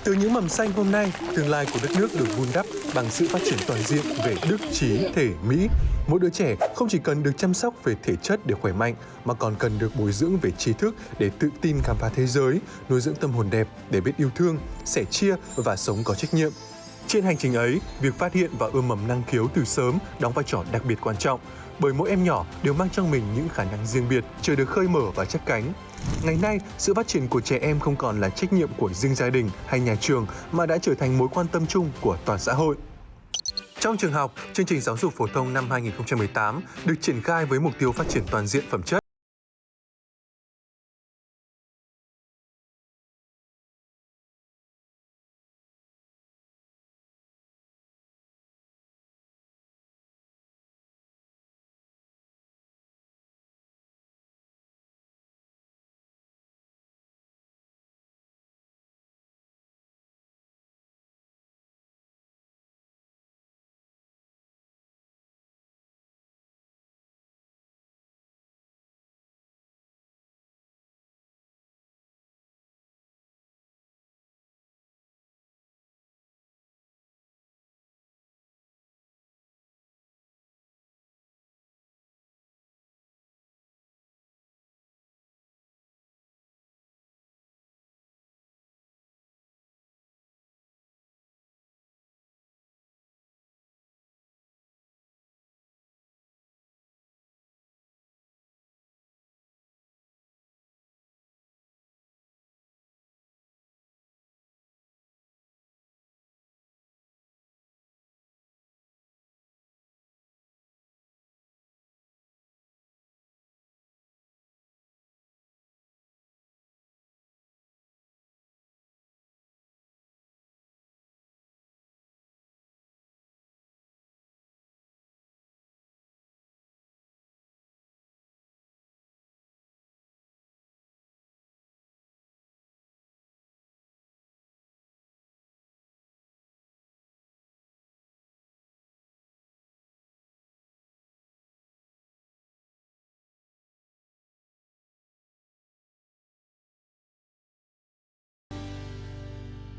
Từ những mầm xanh hôm nay, tương lai của đất nước được vun đắp bằng sự phát triển toàn diện về đức, trí, thể, mỹ. Mỗi đứa trẻ không chỉ cần được chăm sóc về thể chất để khỏe mạnh, mà còn cần được bồi dưỡng về trí thức để tự tin khám phá thế giới, nuôi dưỡng tâm hồn đẹp để biết yêu thương, sẻ chia và sống có trách nhiệm. Trên hành trình ấy, việc phát hiện và ươm mầm năng khiếu từ sớm đóng vai trò đặc biệt quan trọng, bởi mỗi em nhỏ đều mang trong mình những khả năng riêng biệt, chờ được khơi mở và chắp cánh. Ngày nay, sự phát triển của trẻ em không còn là trách nhiệm của riêng gia đình hay nhà trường, mà đã trở thành mối quan tâm chung của toàn xã hội. Trong trường học, chương trình giáo dục phổ thông năm 2018 được triển khai với mục tiêu phát triển toàn diện phẩm chất,